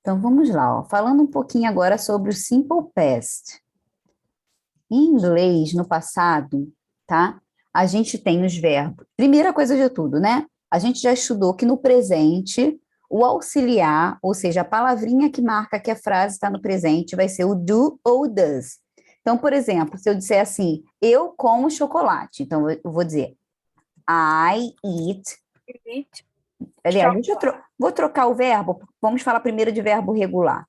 Então, vamos lá, ó. Falando um pouquinho agora sobre o Simple Past. Em inglês, no passado, tá? A gente tem os verbos. Primeira coisa de tudo, né? A gente já estudou que no presente, o auxiliar, ou seja, a palavrinha que marca que a frase está no presente, vai ser o do ou does. Então, por exemplo, se eu disser assim, eu como chocolate, então eu vou dizer, I eat. Aliás, vou trocar o verbo, vamos falar primeiro de verbo regular.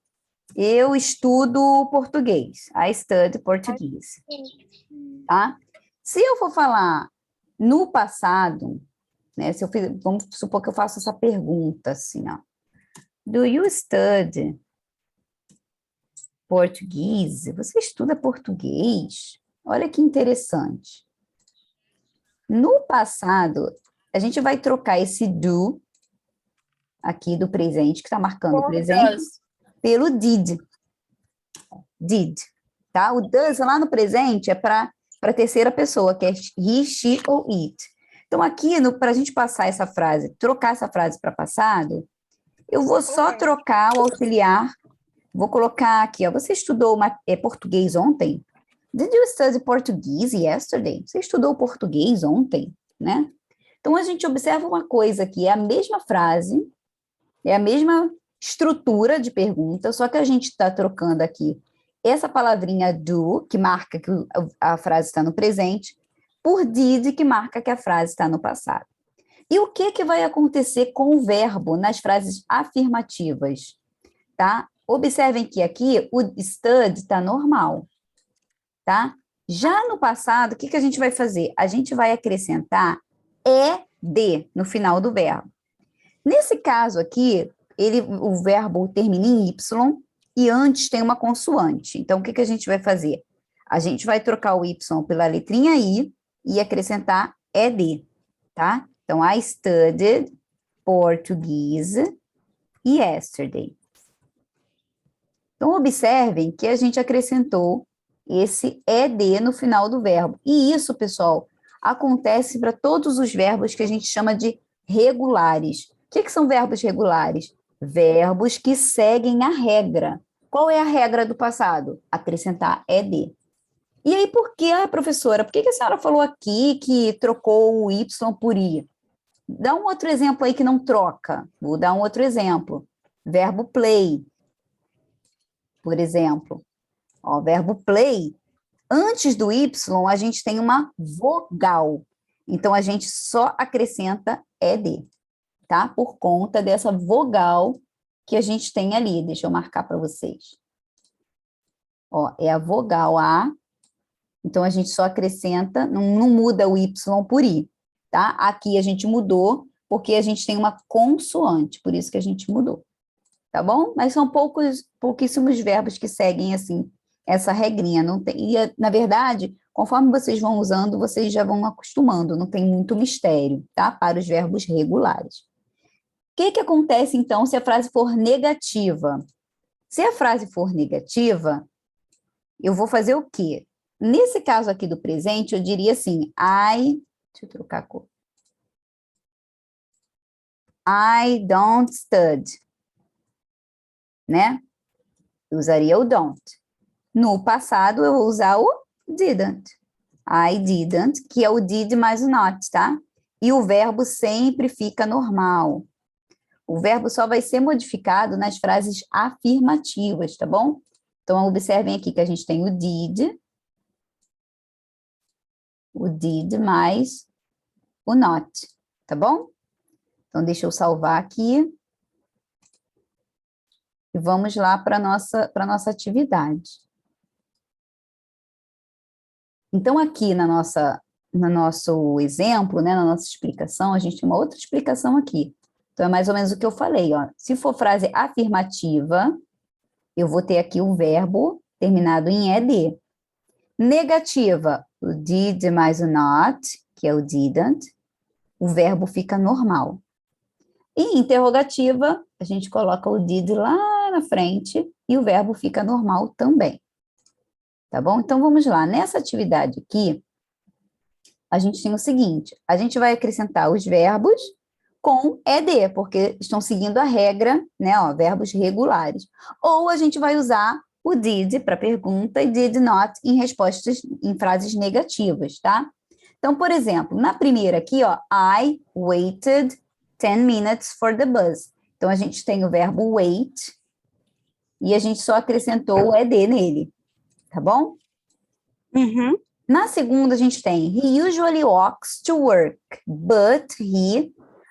Eu estudo português. I study português. Tá? Se eu for falar no passado, né? Vamos supor que eu faço essa pergunta assim, ó. Do you study português? Você estuda português? Olha que interessante. No passado, a gente vai trocar esse do aqui do presente, que está marcando o presente, pelo did. Did, tá? O does lá no presente é para terceira pessoa, que é he, she ou it. Então, aqui, para a gente passar essa frase, trocar essa frase para passado, eu vou só trocar o auxiliar, vou colocar aqui, ó, você estudou português ontem? Did you study Portuguese yesterday? Você estudou português ontem, né? Então, a gente observa uma coisa aqui, é a mesma frase, é a mesma estrutura de pergunta, só que a gente está trocando aqui essa palavrinha do, que marca que a frase está no presente, por did, que marca que a frase está no passado. E o que vai acontecer com o verbo nas frases afirmativas? Tá? Observem que aqui o study está normal, tá? Já no passado, o que a gente vai fazer? A gente vai acrescentar ed no final do verbo. Nesse caso aqui, o verbo termina em y e antes tem uma consoante. Então, o que a gente vai fazer? A gente vai trocar o y pela letrinha i e acrescentar ed, tá? Então, I studied Portuguese yesterday. Então, observem que a gente acrescentou esse ed no final do verbo. E isso, pessoal, acontece para todos os verbos que a gente chama de regulares. O que são verbos regulares? Verbos que seguem a regra. Qual é a regra do passado? Acrescentar ed. E aí, por que, professora, por que a senhora falou aqui que trocou o y por i? Dá um outro exemplo aí que não troca. Vou dar um outro exemplo. Verbo play, por exemplo. Ó, verbo play, antes do y, a gente tem uma vogal. Então, a gente só acrescenta ed, tá? Por conta dessa vogal que a gente tem ali. Deixa eu marcar para vocês. Ó, é a vogal A. Então, a gente só acrescenta, não muda o y por i, tá? Aqui a gente mudou, porque a gente tem uma consoante, por isso que a gente mudou, tá bom? Mas são pouquíssimos verbos que seguem, assim, essa regrinha. Não tem, e, na verdade, conforme vocês vão usando, vocês já vão acostumando, não tem muito mistério, tá? Para os verbos regulares. O que acontece, então, se a frase for negativa? Se a frase for negativa, eu vou fazer o quê? Nesse caso aqui do presente, eu diria assim, deixa eu trocar a cor. I don't study, né? Eu usaria o don't. No passado, eu vou usar o didn't. I didn't, que é o did mais o not, tá? E o verbo sempre fica normal. O verbo só vai ser modificado nas frases afirmativas, tá bom? Então, observem aqui que a gente tem o did mais o not, tá bom? Então, deixa eu salvar aqui. E vamos lá para a nossa atividade. Então, aqui no nosso exemplo, né, na nossa explicação, a gente tem uma outra explicação aqui. Então, é mais ou menos o que eu falei, ó. Se for frase afirmativa, eu vou ter aqui o verbo terminado em ed. Negativa, o did mais o not, que é o didn't, o verbo fica normal. E interrogativa, a gente coloca o did lá na frente e o verbo fica normal também. Tá bom? Então, vamos lá. Nessa atividade aqui, a gente tem o seguinte, a gente vai acrescentar os verbos com ED, porque estão seguindo a regra, né, ó, verbos regulares. Ou a gente vai usar o did para pergunta e did not em respostas, em frases negativas, tá? Então, por exemplo, na primeira aqui, ó, I waited 10 minutes for the bus. Então, a gente tem o verbo wait e a gente só acrescentou o ED nele, tá bom? Uhum. Na segunda, a gente tem he usually walks to work, but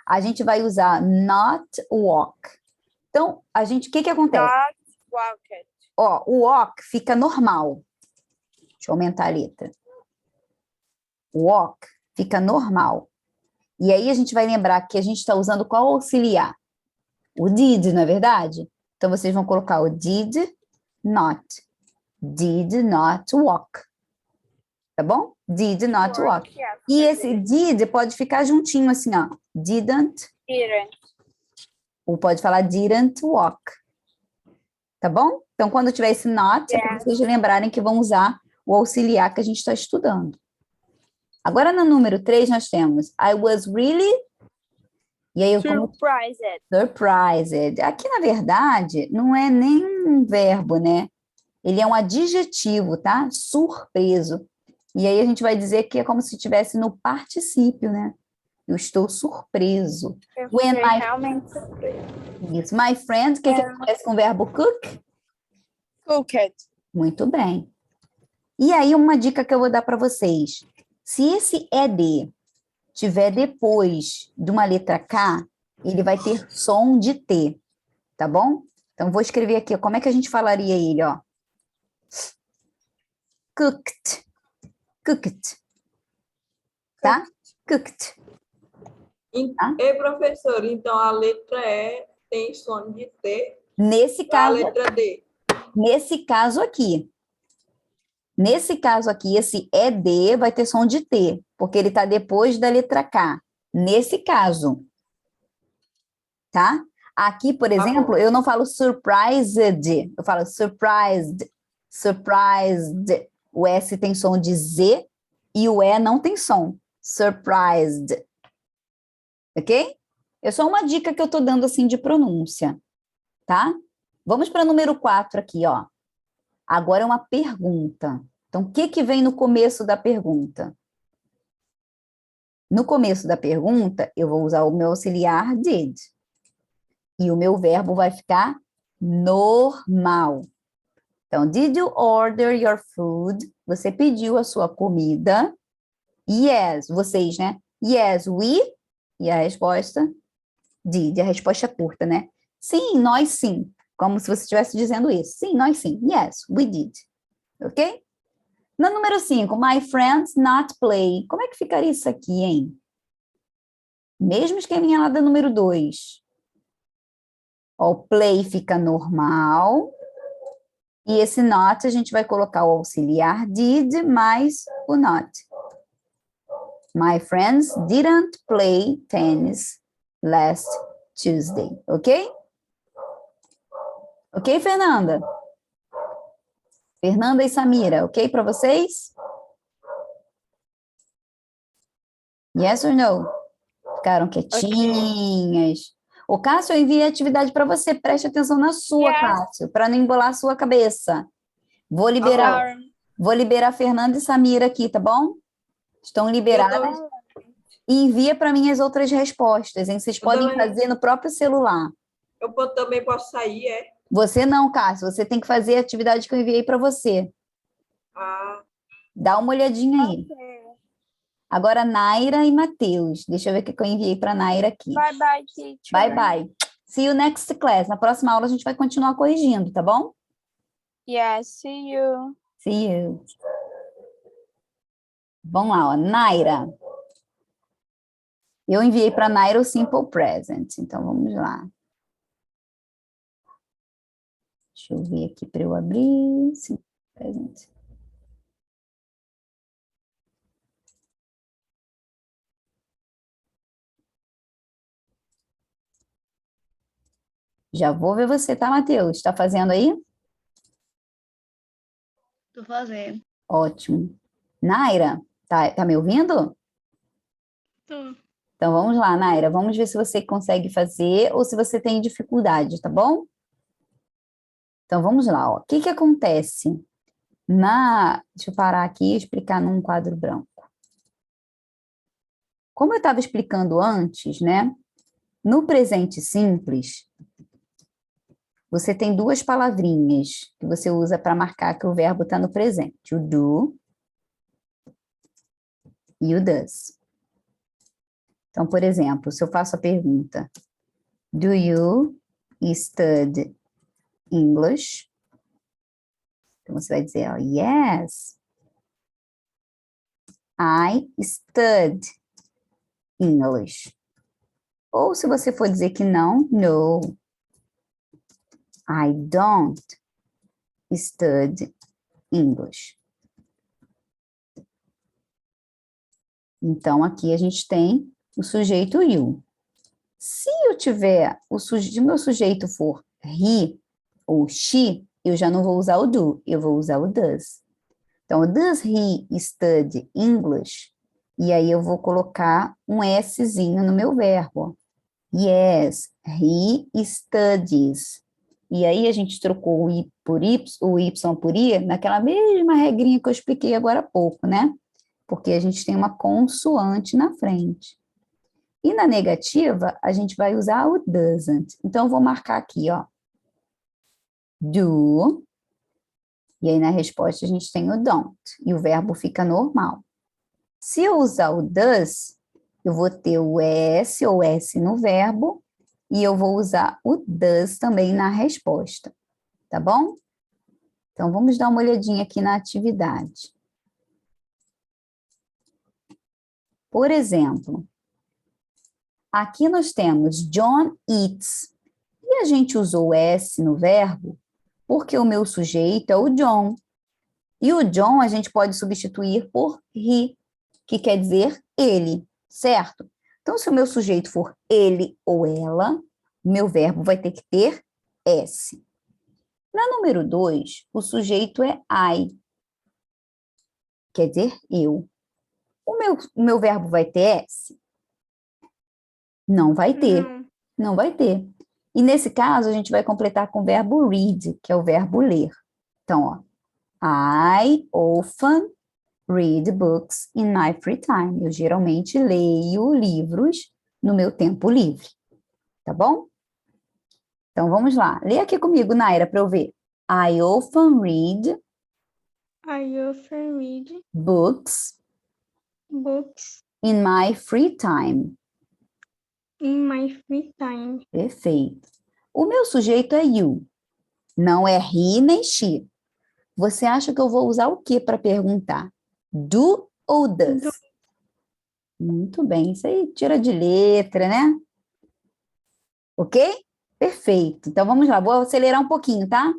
a gente vai usar not walk. Então, a gente, o que acontece? Not walked. Ó, o walk fica normal. Deixa eu aumentar a letra. Walk fica normal. E aí a gente vai lembrar que a gente está usando qual auxiliar? O did, não é verdade? Então, vocês vão colocar o did not. Did not walk. Tá bom? Did not walk. Yes. E esse did pode ficar juntinho assim, ó. Didn't, Didn't. ou pode falar didn't walk. Tá bom? Então, quando tiver esse not, é para Yes. vocês lembrarem que vão usar o auxiliar que a gente está estudando. Agora, no número 3, nós temos I was really... E aí, como Surprised. surprised. Aqui, na verdade, não é nem um verbo, né? Ele é um adjetivo, tá? Surpreso. E aí a gente vai dizer que é como se estivesse no particípio, né? Eu estou surpreso. Eu When fiquei my... realmente surpresa. Isso. My friend, o que acontece com o verbo cook? Cooked. Muito bem. E aí, uma dica que eu vou dar para vocês. Se esse ED tiver depois de uma letra K, ele vai ter som de T, tá bom? Então, vou escrever aqui, ó, como é que a gente falaria ele, ó? Cooked. Cooked. Tá? Cooked. Tá? Professor, então a letra E tem som de T, Nesse a caso, letra D. nesse caso aqui. Nesse caso aqui, esse ED vai ter som de T, porque ele está depois da letra K. Nesse caso. Tá? Aqui, por exemplo, eu não falo surprised, eu falo surprised, surprised. O S tem som de Z e o E não tem som. Surprised. Ok? É só uma dica que eu estou dando assim de pronúncia. Tá? Vamos para o número 4 aqui, ó. Agora é uma pergunta. Então, o que vem no começo da pergunta? No começo da pergunta, eu vou usar o meu auxiliar did. E o meu verbo vai ficar normal. Então, did you order your food? Você pediu a sua comida? Yes, vocês, né? Yes, we. E a resposta? Did. A resposta é curta, né? Sim, nós sim. Como se você estivesse dizendo isso. Sim, nós sim. Yes, we did. Ok? No número 5, my friends not play. Como é que ficaria isso aqui, hein? Mesmo esqueminha lá do número 2. O play fica normal. E esse not a gente vai colocar o auxiliar did mais o not. My friends didn't play tennis last Tuesday. Ok? Ok, Fernanda? Fernanda e Samira, ok para vocês? Yes or no? Ficaram quietinhas. O Cássio, eu enviei a atividade para você. Preste atenção na sua, Yes. Cássio, para não embolar a sua cabeça. Vou liberar a Fernanda e Samira aqui, tá bom? Estão liberadas. E envia para mim as outras respostas, hein? Vocês podem fazer no próprio celular. Eu também posso sair, é? Você não, Cássio. Você tem que fazer a atividade que eu enviei para você. Ah, Dá uma olhadinha aí. Agora, Naira e Matheus. Deixa eu ver o que eu enviei para Naira aqui. Bye, bye, teacher. Bye, bye. See you next class. Na próxima aula a gente vai continuar corrigindo, tá bom? Yes, see you. See you. Vamos lá, ó. Naira. Eu enviei para Naira o Simple Present. Então, vamos lá. Deixa eu ver aqui para eu abrir. Simple Present. Já vou ver você, tá, Matheus? Está fazendo aí? Tô fazendo. Ótimo. Naira, tá me ouvindo? Tô. Então, vamos lá, Naira. Vamos ver se você consegue fazer ou se você tem dificuldade, tá bom? Então, vamos lá, ó. O que que acontece Deixa eu parar aqui e explicar num quadro branco. Como eu estava explicando antes, né? No presente simples, você tem duas palavrinhas que você usa para marcar que o verbo está no presente. O do e o does. Então, por exemplo, se eu faço a pergunta, do you study English? Então, você vai dizer, ó, yes, I study English. Ou se você for dizer que não, no, I don't study English. Então, aqui a gente tem o sujeito you. Se eu tiver, se o meu sujeito for he ou she, eu já não vou usar o do, eu vou usar o does. Então, does he study English? E aí eu vou colocar um Szinho no meu verbo. Yes, he studies. E aí a gente trocou o I por Y, o Y por I, naquela mesma regrinha que eu expliquei agora há pouco, né? Porque a gente tem uma consoante na frente. E na negativa, a gente vai usar o doesn't. Então, eu vou marcar aqui, ó. Do. E aí, na resposta, a gente tem o don't. E o verbo fica normal. Se eu usar o does, eu vou ter o S ou S no verbo. E eu vou usar o does também na resposta. Tá bom? Então, vamos dar uma olhadinha aqui na atividade. Por exemplo, aqui nós temos John eats. E a gente usou o S no verbo porque o meu sujeito é o John. E o John a gente pode substituir por he, que quer dizer ele, certo? Então, se o meu sujeito for ele ou ela, o meu verbo vai ter que ter S. Na número 2, o sujeito é I, quer dizer eu. O meu verbo vai ter S? Não vai ter. Não vai ter. E nesse caso, a gente vai completar com o verbo read, que é o verbo ler. Então, ó, I often read books in my free time. Eu geralmente leio livros no meu tempo livre. Tá bom? Então, vamos lá. Lê aqui comigo, Naira, para eu ver. I often read books in my free time. Perfeito. O meu sujeito é you. Não é he nem she. Você acha que eu vou usar o que para perguntar? Do ou does? Do. Muito bem, isso aí tira de letra, né? Ok? Perfeito. Então, vamos lá, vou acelerar um pouquinho, tá?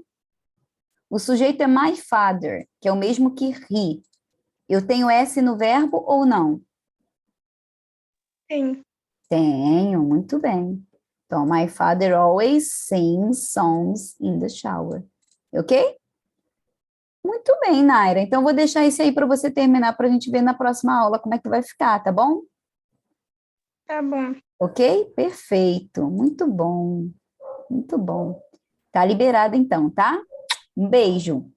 O sujeito é my father, que é o mesmo que he. Eu tenho S no verbo ou não? Sim. Tenho, muito bem. Então, my father always sings songs in the shower. Ok? Muito bem, Naira. Então, vou deixar isso aí para você terminar, para a gente ver na próxima aula como é que vai ficar, tá bom? Tá bom. Ok? Perfeito. Muito bom. Muito bom. Tá liberado então, tá? Um beijo.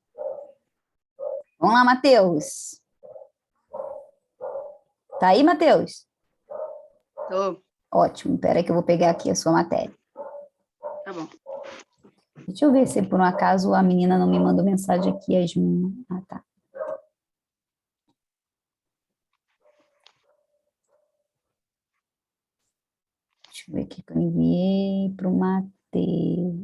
Vamos lá, Matheus. Tá aí, Matheus? Tô. Ótimo. Espera aí que eu vou pegar aqui a sua matéria. Tá bom. Deixa eu ver se por um acaso a menina não me mandou mensagem aqui, Yasmin. Ah, tá. Deixa eu ver o que eu enviei para o Matheus.